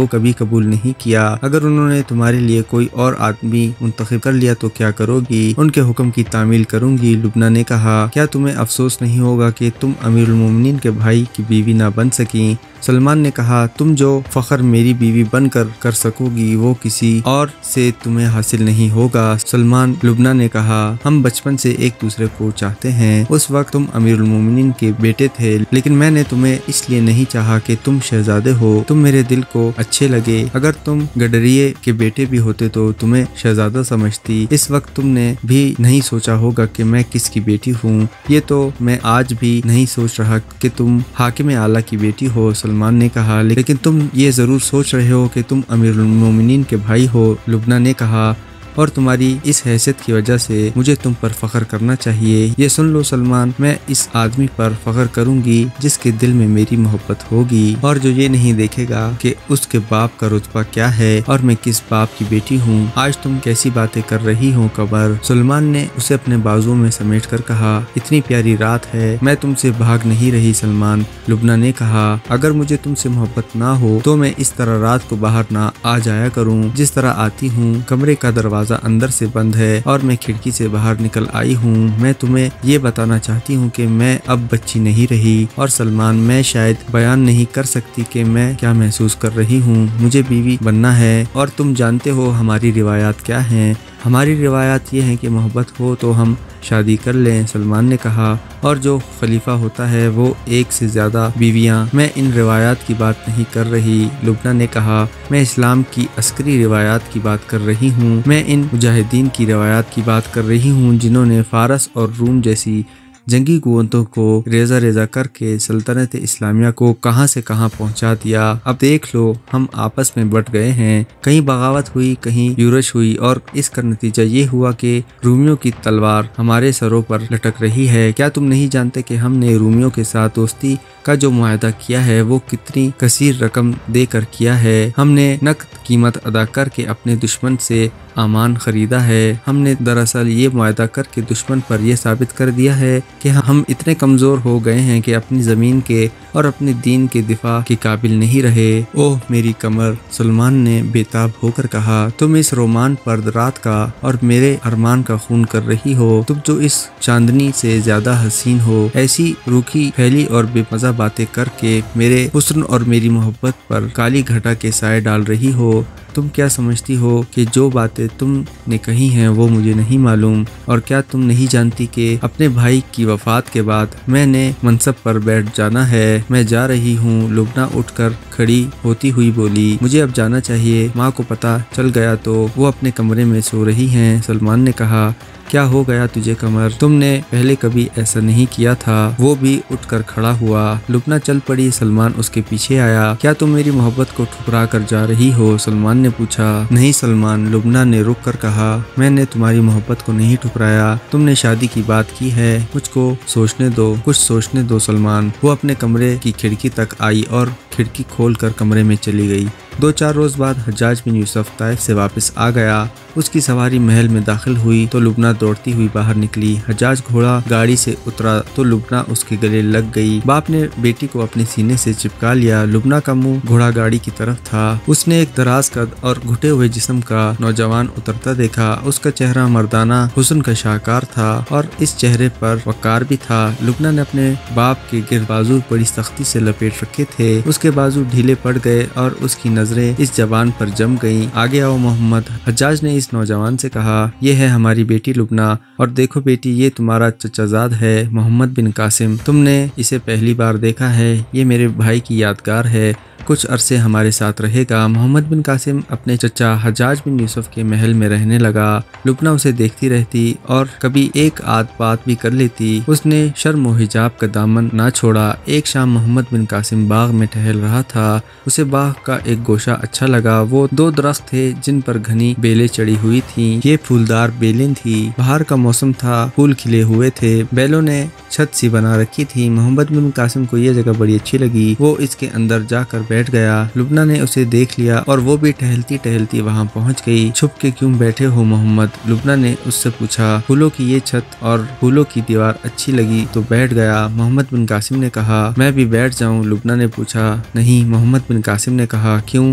فروغ کبھی قبول نہیں کیا۔ اگر انہوں نے تمہارے لیے کوئی اور آدمی منتخب کر لیا تو کیا کرو گی؟ ان کے حکم کی تعمیل کروں گی، لبنہ نے کہا۔ کیا تمہیں افسوس نہیں ہوگا کہ تم امیر المومنین کے بھائی کی بیوی نہ بن سکیں؟ سلمان نے کہا، تم جو فخر میری بیوی بن کر سکو گی وہ کسی اور سے تمہیں حاصل نہیں ہوگا۔ سلمان لبنہ نے کہا، ہم بچپن سے ایک دوسرے کو چاہتے ہیں۔ اس وقت تم امیر المومنین کے بیٹے تھے، لیکن میں نے تمہیں اس لیے نہیں چاہا کہ تم شہزادے ہو، تم میرے دل کو اچھے لگے۔ اگر تم گڈریے کے بیٹے بھی ہوتے تو تمہیں شہزادہ سمجھتی۔ اس وقت تم نے بھی نہیں سوچا ہوگا کہ میں کس کی بیٹی ہوں۔ یہ تو میں آج بھی نہیں سوچ رہا کہ تم حاکم اعلیٰ کی بیٹی ہو، سلمان نے کہا، لیکن تم یہ ضرور سوچ رہے ہو کہ تم امیر المومنین کے بھائی ہو، لبنہ نے کہا، اور تمہاری اس حیثیت کی وجہ سے مجھے تم پر فخر کرنا چاہیے۔ یہ سن لو سلمان، میں اس آدمی پر فخر کروں گی جس کے دل میں میری محبت ہوگی اور جو یہ نہیں دیکھے گا کہ اس کے باپ کا رتبہ کیا ہے اور میں کس باپ کی بیٹی ہوں۔ آج تم کیسی باتیں کر رہی ہو قمر؟ سلمان نے اسے اپنے بازو میں سمیٹ کر کہا، اتنی پیاری رات ہے، میں تم سے بھاگ نہیں رہی سلمان، لبنہ نے کہا۔ اگر مجھے تم سے محبت نہ ہو تو میں اس طرح رات کو باہر نہ آ جایا کروں جس طرح آتی ہوں۔ کمرے کا دروازہ اندر سے بند ہے اور میں کھڑکی سے باہر نکل آئی ہوں۔ میں تمہیں یہ بتانا چاہتی ہوں کہ میں اب بچی نہیں رہی، اور سلمان میں شاید بیان نہیں کر سکتی کہ میں کیا محسوس کر رہی ہوں۔ مجھے بیوی بننا ہے اور تم جانتے ہو ہماری روایات کیا ہیں۔ ہماری روایات یہ ہیں کہ محبت ہو تو ہم شادی کر لیں، سلمان نے کہا، اور جو خلیفہ ہوتا ہے وہ ایک سے زیادہ بیویاں۔ میں ان روایات کی بات نہیں کر رہی، لبنہ نے کہا، میں اسلام کی عسکری روایات کی بات کر رہی ہوں۔ میں ان مجاہدین کی روایات کی بات کر رہی ہوں جنہوں نے فارس اور روم جیسی جنگی قوتوں کو ریزہ ریزہ کر کے سلطنت اسلامیہ کو کہاں سے کہاں پہنچا دیا۔ اب دیکھ لو، ہم آپس میں بٹ گئے ہیں، کہیں بغاوت ہوئی، کہیں یورش ہوئی، اور اس کا نتیجہ یہ ہوا کہ رومیوں کی تلوار ہمارے سروں پر لٹک رہی ہے۔ کیا تم نہیں جانتے کہ ہم نے رومیوں کے ساتھ دوستی کا جو معاہدہ کیا ہے وہ کتنی کثیر رقم دے کر کیا ہے؟ ہم نے نقد قیمت ادا کر کے اپنے دشمن سے امان خریدا ہے۔ ہم نے دراصل یہ معاہدہ کر کے دشمن پر یہ ثابت کر دیا ہے کہ ہم اتنے کمزور ہو گئے ہیں کہ اپنی زمین کے اور اپنے دین کے دفاع کے قابل نہیں رہے۔ اوہ میری کمر، سلمان نے بے تاب ہو کر کہا، تم اس رومان پر رات کا اور میرے ارمان کا خون کر رہی ہو، تم جو اس چاندنی سے زیادہ حسین ہو، ایسی روکھی پھیلی اور بے مزہ باتیں کر کے میرے حسن اور میری محبت پر کالی گھٹا کے سائے ڈال رہی ہو۔ تم کیا سمجھتی ہو کہ جو باتیں تم نے کہی ہیں وہ مجھے نہیں معلوم؟ اور کیا تم نہیں جانتی کہ اپنے بھائی کی وفات کے بعد میں نے منصب پر بیٹھ جانا ہے؟ میں جا رہی ہوں، لبنہ اٹھ کر کھڑی ہوتی ہوئی بولی، مجھے اب جانا چاہیے، ماں کو پتہ چل گیا تو وہ اپنے کمرے میں سو رہی ہیں۔ سلمان نے کہا، کیا ہو گیا تجھے قمر؟ تم نے پہلے کبھی ایسا نہیں کیا تھا۔ وہ بھی اٹھ کر کھڑا ہوا، لبنہ چل پڑی، سلمان اس کے پیچھے آیا۔ کیا تم میری محبت کو ٹھکرا کر جا رہی ہو؟ سلمان نے پوچھا۔ نہیں سلمان، لبنہ نے رک کر کہا، میں نے تمہاری محبت کو نہیں ٹھکرایا، تم نے شادی کی بات کی ہے، کچھ سوچنے دو سلمان۔ وہ اپنے کمرے کی کھڑکی تک آئی اور کھڑکی کھول کر کمرے میں چلی گئی۔ 2-4 روز بعد حجاج بن یوسف طائف سے واپس آ گیا۔ اس کی سواری محل میں داخل ہوئی تو لبنہ دوڑتی ہوئی باہر نکلی۔ حجاج گھوڑا گاڑی سے اترا تو لبنہ اس کے گلے لگ گئی۔ باپ نے بیٹی کو اپنے سینے سے چپکا لیا۔ لبنہ کا منہ گھوڑا گاڑی کی طرف تھا۔ اس نے ایک دراز قد اور گھٹے ہوئے جسم کا نوجوان اترتا دیکھا۔ اس کا چہرہ مردانہ حسن کا شاہکار تھا اور اس چہرے پر وقار بھی تھا۔ لبنہ نے اپنے باپ کے گرد بازو بڑی سختی سے لپیٹ رکھے تھے۔ اس کے بازو ڈھیلے پڑ گئے اور اس کی نظریں اس جوان پر جم گئیں۔ آگے آؤ محمد، حجاج نے اس نوجوان سے کہا، یہ ہے ہماری بیٹی لبنہ، اور دیکھو بیٹی، یہ تمہارا چچا زاد ہے محمد بن قاسم، تم نے اسے پہلی بار دیکھا ہے، یہ میرے بھائی کی یادگار ہے، کچھ عرصے ہمارے ساتھ رہے گا۔ محمد بن قاسم اپنے چچا حجاج بن یوسف کے محل میں رہنے لگا۔ لبنہ اسے دیکھتی رہتی اور کبھی ایک آدھ بات بھی کر لیتی۔ اس نے شرم و حجاب کا دامن نہ چھوڑا۔ ایک شام محمد بن قاسم باغ میں ٹہل رہا تھا۔ اسے باغ کا ایک گوشہ اچھا لگا۔ وہ 2 درخت تھے جن پر گھنی بیلیں چڑھی ہوئی تھیں۔ یہ پھولدار بیلیں تھیں۔ بہار کا موسم تھا، پھول کھلے ہوئے تھے۔ بیلوں نے چھت سی بنا رکھی تھی۔ محمد بن قاسم کو یہ جگہ بڑی اچھی لگی۔ وہ اس کے اندر جا کر بیٹھ گیا۔ لبنہ نے اسے دیکھ لیا اور وہ بھی ٹہلتی ٹہلتی وہاں پہنچ گئی۔ چھپ کے کیوں بیٹھے ہو محمد؟ لبنہ نے اس سے پوچھا۔ پھولوں کی یہ چھت اور پھولوں کی دیوار اچھی لگی تو بیٹھ گیا، محمد بن قاسم نے کہا۔ میں بھی بیٹھ جاؤں؟ لبنہ نے پوچھا۔ نہیں، محمد بن قاسم نے کہا۔ کیوں؟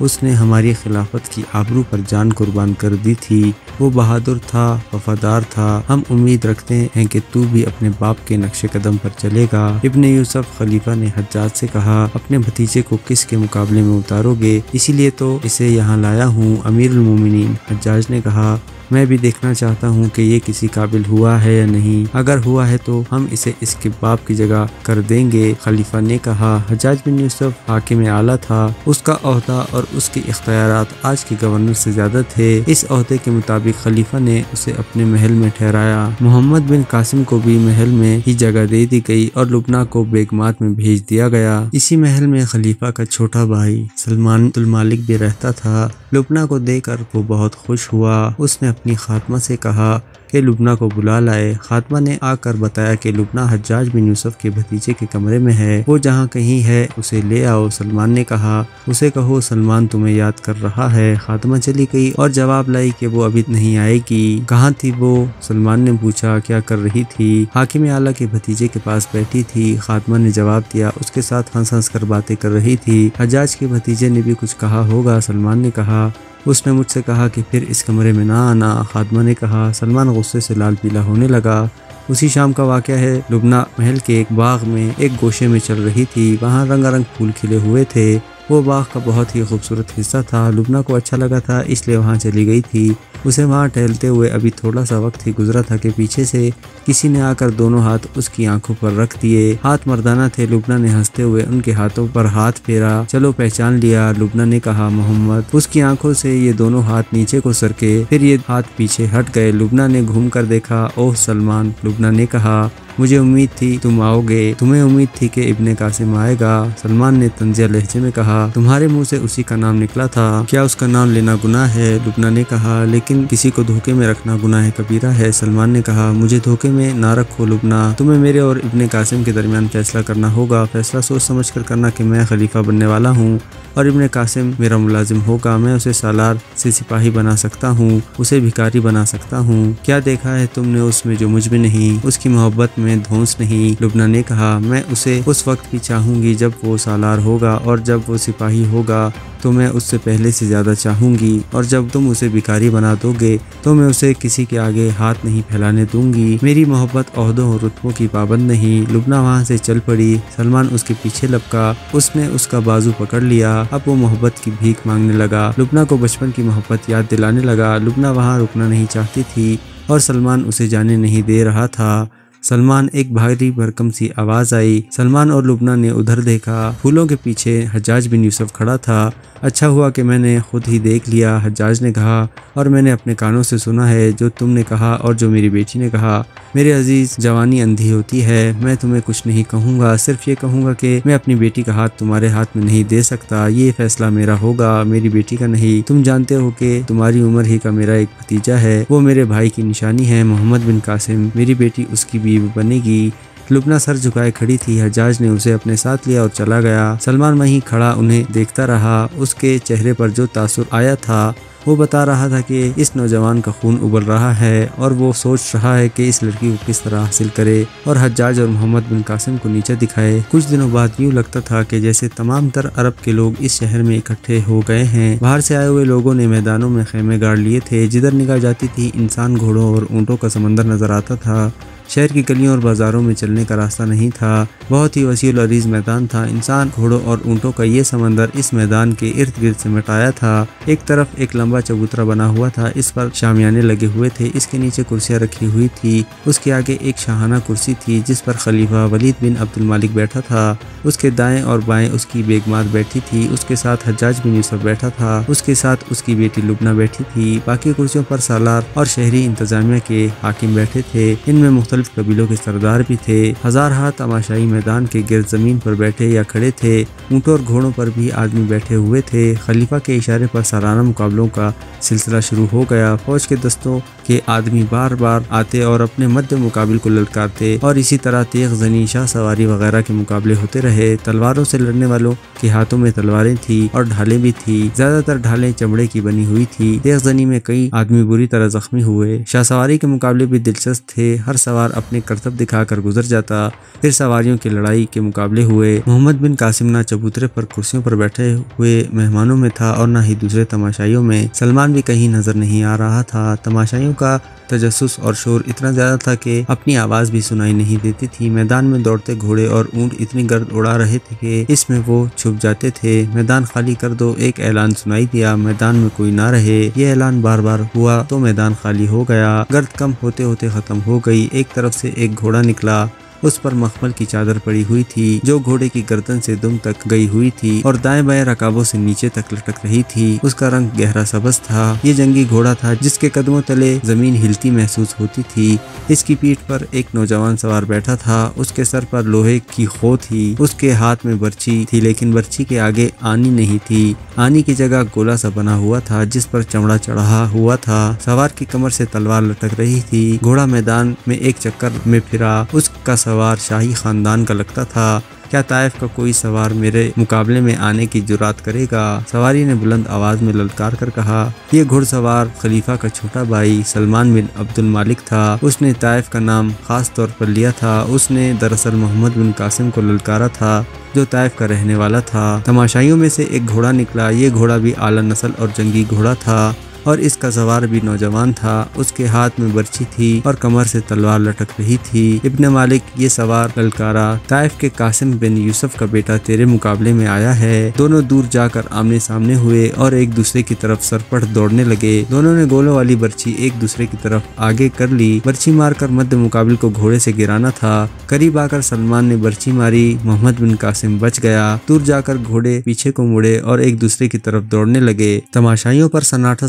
اس نے ہماری خلافت کی آبرو پر جان قربان کر دی تھی۔ وہ بہادر تھا، وفادار تھا۔ ہم امید رکھتے ہیں کہ تو بھی اپنے باپ کے نقش قدم پر چلے گا۔ ابن یوسف خلیفہ نے حجاج سے کہا، اپنے بھتیجے کو کس کے مقابلے میں اتارو گے؟ اسی لیے تو اسے یہاں لایا ہوں۔ امیر المومنین حجاج نے کہا، میں بھی دیکھنا چاہتا ہوں کہ یہ کسی قابل ہوا ہے یا نہیں۔ اگر ہوا ہے تو ہم اسے اس کے باپ کی جگہ کر دیں گے۔ خلیفہ نے کہا، حجاج بن یوسف حاکم اعلیٰ تھا۔ اس کا عہدہ اور اس کے اختیارات آج کے گورنر سے زیادہ تھے۔ اس عہدے کے مطابق خلیفہ نے اسے اپنے محل میں ٹھہرایا۔ محمد بن قاسم کو بھی محل میں ہی جگہ دے دی گئی اور لبنہ کو بیگمات میں بھیج دیا گیا۔ اسی محل میں خلیفہ کا چھوٹا بھائی سلمان عبد المالک بھی رہتا تھا۔ لبنہ کو دیکھ کر وہ بہت خوش ہوا۔ اس نے اپنی خاتمہ سے کہا کہ لبنہ کو بلا لائے۔ خاتمہ نے آ کر بتایا کہ لبنہ حجاج بن یوسف کے بھتیجے کے کمرے میں ہے، وہ جہاں کہیں ہے اسے لے آؤ۔ سلمان نے کہا، اسے کہو سلمان تمہیں یاد کر رہا ہے۔ خاتمہ چلی گئی اور جواب لائی کہ وہ ابھی نہیں آئے گی۔ کہاں تھی وہ؟ سلمان نے پوچھا، کیا کر رہی تھی؟ حاکم اعلیٰ کے بھتیجے کے پاس بیٹھی تھی۔ خاتمہ نے جواب دیا، اس کے ساتھ ہنس ہنس کر باتیں کر رہی تھی۔ حجاج کے بھتیجے نے بھی کچھ کہا ہوگا۔ سلمان نے کہا، اس نے مجھ سے کہا کہ پھر اس کمرے میں نہ آنا۔ خاتمہ نے کہا۔ سلمان غصے سے لال پیلا ہونے لگا۔ اسی شام کا واقعہ ہے۔ لبنہ محل کے ایک باغ میں ایک گوشے میں چل رہی تھی۔ وہاں رنگا رنگ پھول کھلے ہوئے تھے۔ وہ باغ کا بہت ہی خوبصورت حصہ تھا۔ لبنہ کو اچھا لگا تھا، اس لیے وہاں چلی گئی تھی۔ اسے وہاں ٹہلتے ہوئے ابھی تھوڑا سا وقت ہی گزرا تھا کہ پیچھے سے کسی نے آ کر دونوں ہاتھ اس کی آنکھوں پر رکھ دیے۔ ہاتھ مردانہ تھے۔ لبنہ نے ہنستے ہوئے ان کے ہاتھوں پر ہاتھ پھیرا۔ چلو پہچان لیا، لبنہ نے کہا، محمد۔ اس کی آنکھوں سے یہ دونوں ہاتھ نیچے کو سرکے، پھر یہ ہاتھ پیچھے ہٹ گئے۔ لبنہ نے گھوم کر دیکھا، اوہ سلمان۔ لبنہ نے کہا، مجھے امید تھی تم آؤ گے، تمہیں امید تھی کہ ابن قاسم آئے گا۔ سلمان نے طنزیہ لہجے میں کہا، تمہارے منہ سے اسی کا نام نکلا تھا، کیا اس کا نام لینا گناہ ہے؟ لبنہ نے کہا، لیکن کسی کو دھوکے میں رکھنا گناہ کبیرہ ہے۔ سلمان نے کہا، مجھے دھوکے میں نہ رکھو لبنہ، تمہیں میرے اور ابن قاسم کے درمیان فیصلہ کرنا ہوگا۔ فیصلہ سوچ سمجھ کر کرنا کہ میں خلیفہ بننے والا ہوں اور ابن قاسم میرا ملازم ہوگا۔ میں اسے سالار سے سپاہی بنا سکتا ہوں، اسے بھکاری بنا سکتا ہوں۔ کیا دیکھا ہے تم نے اس میں جو مجھ میں نہیں؟ اس کی محبت میں دھونس نہیں۔ لبنہ نے کہا، میں اسے اس وقت بھی چاہوں گی جب وہ سالار ہوگا، اور جب وہ سپاہی ہوگا تو میں اس سے پہلے سے زیادہ چاہوں گی، اور جب تم اسے بھکاری بنا دو گے تو میں اسے کسی کے آگے ہاتھ نہیں پھیلانے دوں گی۔ میری محبت عہدوں اور رتبوں کی پابند نہیں۔ لبنہ وہاں سے چل پڑی۔ سلمان اس کے پیچھے لپکا، اس نے اس کا بازو پکڑ لیا۔ اب وہ محبت کی بھیک مانگنے لگا، لبنہ کو بچپن کی محبت یاد دلانے لگا۔ لبنہ وہاں رکنا نہیں چاہتی تھی اور سلمان اسے جانے نہیں دے رہا تھا۔ سلمان، ایک بھاری بھرکم سی آواز آئی۔ سلمان اور لبنہ نے ادھر دیکھا۔ پھولوں کے پیچھے حجاج بن یوسف کھڑا تھا۔ اچھا ہوا کہ میں نے خود ہی دیکھ لیا، حجاج نے کہا، اور میں نے اپنے کانوں سے سنا ہے جو تم نے کہا اور جو میری بیٹی نے کہا۔ میرے عزیز، جوانی اندھی ہوتی ہے، میں تمہیں کچھ نہیں کہوں گا، صرف یہ کہوں گا کہ میں اپنی بیٹی کا ہاتھ تمہارے ہاتھ میں نہیں دے سکتا۔ یہ فیصلہ میرا ہوگا، میری بیٹی کا نہیں۔ تم جانتے ہو کہ تمہاری عمر ہی کا میرا ایک بھتیجا ہے، وہ میرے بھائی کی نشانی ہے، محمد بن قاسم۔ میری بیٹی اس کی بیوی بنے گی۔ لبنہ سر جھکائے کھڑی تھی۔ حجاج نے اسے اپنے ساتھ لیا اور چلا گیا۔ سلمان وہیں کھڑا انہیں دیکھتا رہا۔ اس کے چہرے پر جو تاثر آیا تھا وہ بتا رہا تھا کہ اس نوجوان کا خون ابل رہا ہے اور وہ سوچ رہا ہے کہ اس لڑکی کو کس طرح حاصل کرے اور حجاج اور محمد بن قاسم کو نیچے دکھائے۔ کچھ دنوں بعد یوں لگتا تھا کہ جیسے تمام تر عرب کے لوگ اس شہر میں اکٹھے ہو گئے ہیں۔ باہر سے آئے ہوئے لوگوں نے میدانوں میں خیمے گاڑ لیے تھے۔ جدھر نگاہ جاتی تھی انسان، گھوڑوں اور اونٹوں کا سمندر نظر آتا تھا۔ شہر کی گلیوں اور بازاروں میں چلنے کا راستہ نہیں تھا۔ بہت ہی وسیع و عریض میدان تھا۔ انسان، گھوڑوں اور اونٹوں کا یہ سمندر اس میدان کے ارد گرد سمٹایا تھا۔ ایک طرف ایک لمبا چبوترا بنا ہوا تھا، اس پر شامیانے لگے ہوئے تھے، اس کے نیچے کرسیاں رکھی ہوئی تھی۔ اس کے آگے ایک شاہانہ کرسی تھی جس پر خلیفہ ولید بن عبد المالک بیٹھا تھا۔ اس کے دائیں اور بائیں اس کی بیگمات بیٹھی تھی۔ اس کے ساتھ حجاج بن یوسف بیٹھا تھا۔ اس کے ساتھ اس کی بیٹی لبنہ بیٹھی تھی۔ باقی کرسیوں پر سالار اور شہری انتظامیہ کے حاکم بیٹھے تھے۔ ان میں مختلف قبیلوں کے سردار بھی تھے۔ ہزارہا تماشائی میدان کے گرد زمین پر بیٹھے یا کھڑے تھے۔ اونٹوں اور گھوڑوں پر بھی آدمی بیٹھے ہوئے تھے۔ خلیفہ کے اشارے پر سالانہ مقابلوں کا سلسلہ شروع ہو گیا۔ فوج کے دستوں کے آدمی بار بار آتے اور اپنے مد مقابل کو للکارتے، اور اسی طرح تیغ زنی، شاہ سواری وغیرہ کے مقابلے ہوتے رہے۔ تلواروں سے لڑنے والوں کے ہاتھوں میں تلواریں تھیں اور ڈھالیں بھی تھیں۔ زیادہ تر ڈھالیں چمڑے کی بنی ہوئی تھی۔ تیغ زنی میں کئی آدمی بری طرح زخمی ہوئے۔ شاہ سواری کے مقابلے بھی دلچسپ تھے۔ ہر سوار سوار اپنے کرتب دکھا کر گزر جاتا۔ پھر سواریوں کی لڑائی کے مقابلے ہوئے۔ محمد بن قاسم نہ چبوترے پر کرسیوں پر بیٹھے ہوئے مہمانوں میں تھا اور نہ ہی دوسرے تماشائیوں میں۔ سلمان بھی کہیں نظر نہیں آ رہا تھا۔ تماشائیوں کا تجسس اور شور اتنا زیادہ تھا کہ اپنی آواز بھی سنائی نہیں دیتی تھی۔ میدان میں دوڑتے گھوڑے اور اونٹ اتنی گرد اڑا رہے تھے کہ اس میں وہ چھپ جاتے تھے۔ میدان خالی کر دو، ایک اعلان سنائی دیا، میدان میں کوئی نہ رہے۔ یہ اعلان بار بار ہوا تو میدان خالی ہو گیا۔ گرد کم ہوتے ہوتے ختم ہو گئی۔ ایک طرف سے ایک گھوڑا نکلا، اس پر مخمل کی چادر پڑی ہوئی تھی جو گھوڑے کی گردن سے دم تک گئی ہوئی تھی اور دائیں بائیں رکابوں سے نیچے تک لٹک رہی تھی۔ اس کا رنگ گہرا سبز تھا۔ یہ جنگی گھوڑا تھا جس کے قدموں تلے زمین ہلتی محسوس ہوتی تھی۔ اس کی پیٹھ پر ایک نوجوان سوار بیٹھا تھا۔ اس کے سر پر لوہے کی خو تھی۔ اس کے ہاتھ میں برچی تھی لیکن برچی کے آگے آنی نہیں تھی۔ آنی کی جگہ گولا سا بنا ہوا تھا جس پر چمڑا چڑھا ہوا تھا۔ سوار کی کمر سے تلوار لٹک رہی تھی۔ گھوڑا میدان میں ایک چکر میں پھرا۔ اس کا سوار شاہی خاندان کا لگتا تھا۔ کیا طائف کا کوئی سوار میرے مقابلے میں آنے کی جرات کرے گا؟ سواری نے بلند آواز میں للکار کر کہا۔ یہ گھڑ سوار خلیفہ کا چھوٹا بھائی سلمان بن عبد المالک تھا۔ اس نے طائف کا نام خاص طور پر لیا تھا۔ اس نے دراصل محمد بن قاسم کو للکارا تھا جو طائف کا رہنے والا تھا۔ تماشائیوں میں سے ایک گھوڑا نکلا۔ یہ گھوڑا بھی اعلیٰ نسل اور جنگی گھوڑا تھا اور اس کا سوار بھی نوجوان تھا۔ اس کے ہاتھ میں برچی تھی اور کمر سے تلوار لٹک رہی تھی۔ ابن مالک یہ سوار للکارا، طائف کے قاسم بن یوسف کا بیٹا تیرے مقابلے میں آیا ہے۔ دونوں دور جا کر آمنے سامنے ہوئے اور ایک دوسرے کی طرف سرپٹ دوڑنے لگے۔ دونوں نے گولوں والی برچی ایک دوسرے کی طرف آگے کر لی۔ برچی مار کر مد مقابل کو گھوڑے سے گرانا تھا۔ قریب آ کر سلمان نے برچی ماری۔ محمد بن قاسم بچ گیا۔ دور جا کر گھوڑے پیچھے کو مڑے اور ایک دوسرے کی طرف دوڑنے لگے۔ تماشائیوں پر سناٹا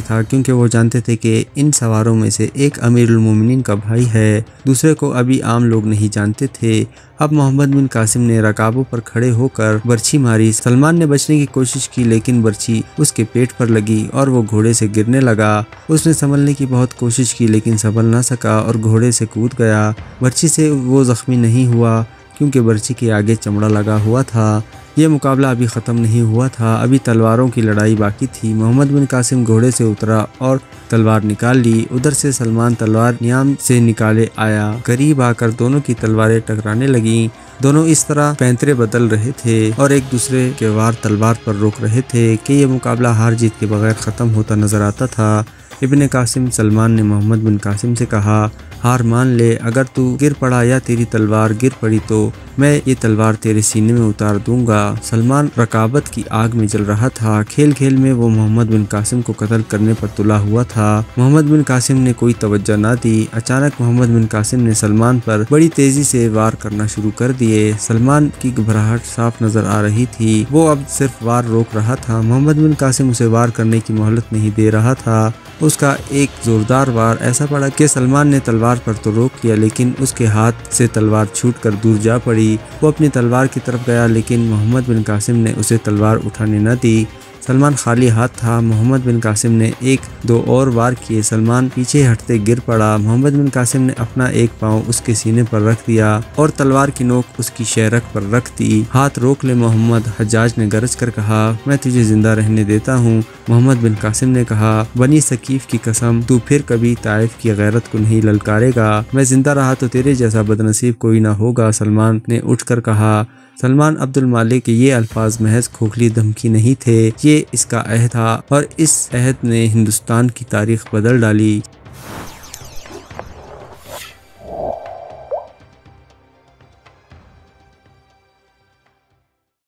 تھا کیونکہ وہ جانتے تھے کہ ان سواروں میں سے ایک امیر المومنین کا بھائی ہے، دوسرے کو ابھی عام لوگ نہیں جانتے تھے۔ اب محمد بن قاسم نے رکابوں پر کھڑے ہو کر برچی ماری۔ سلمان نے بچنے کی کوشش کی لیکن برچی اس کے پیٹ پر لگی اور وہ گھوڑے سے گرنے لگا۔ اس نے سنبھلنے کی بہت کوشش کی لیکن سنبھل نہ سکا اور گھوڑے سے کود گیا۔ برچی سے وہ زخمی نہیں ہوا کیونکہ برچی کے آگے چمڑا لگا ہوا تھا۔ یہ مقابلہ ابھی ختم نہیں ہوا تھا، ابھی تلواروں کی لڑائی باقی تھی۔ محمد بن قاسم گھوڑے سے اترا اور تلوار نکال لی۔ ادھر سے سلمان تلوار نیام سے نکالے آیا۔ قریب آ کر دونوں کی تلواریں ٹکرانے لگیں۔ دونوں اس طرح پینترے بدل رہے تھے اور ایک دوسرے کے وار تلوار پر روک رہے تھے کہ یہ مقابلہ ہار جیت کے بغیر ختم ہوتا نظر آتا تھا۔ ابن قاسم سلمان نے محمد بن قاسم سے کہا، ہار مان لے، اگر تو گر پڑا یا تیری تلوار گر پڑی تو میں یہ تلوار تیرے سینے میں اتار دوں گا۔ سلمان رکابت کی آگ میں جل رہا تھا۔ کھیل کھیل میں وہ محمد بن قاسم کو قتل کرنے پر تلا ہوا تھا۔ محمد بن قاسم نے کوئی توجہ نہ دی۔ اچانک محمد بن قاسم نے سلمان پر بڑی تیزی سے وار کرنا شروع کر دیے۔ سلمان کی گھبراہٹ صاف نظر آ رہی تھی۔ وہ اب صرف وار روک رہا تھا۔ محمد بن قاسم اسے وار کرنے کی مہلت نہیں دے رہا تھا۔ اس کا ایک زوردار وار ایسا پڑا کہ سلمان نے تلوار پر تو روک لیا لیکن اس کے ہاتھ سے تلوار چھوٹ کر دور جا پڑی۔ وہ اپنی تلوار کی طرف گیا لیکن محمد بن قاسم نے اسے تلوار اٹھانے نہ دی۔ سلمان خالی ہاتھ تھا۔ محمد بن قاسم نے ایک دو اور وار کیے۔ سلمان پیچھے ہٹتے گر پڑا۔ محمد بن قاسم نے اپنا ایک پاؤں اس کے سینے پر رکھ دیا اور تلوار کی نوک اس کی شہرک پر رکھ دی۔ ہاتھ روک لے محمد، حجاج نے گرج کر کہا، میں تجھے زندہ رہنے دیتا ہوں۔ محمد بن قاسم نے کہا، بنی ثقیف کی قسم، تو پھر کبھی طائف کی غیرت کو نہیں للکارے گا۔ میں زندہ رہا تو تیرے جیسا بدنصیب کوئی نہ ہوگا۔ سلمان نے اٹھ کر کہا۔ سلمان عبد المالک کے یہ الفاظ محض کھوکھلی دھمکی نہیں تھے، یہ اس کا عہد تھا اور اس عہد نے ہندوستان کی تاریخ بدل ڈالی۔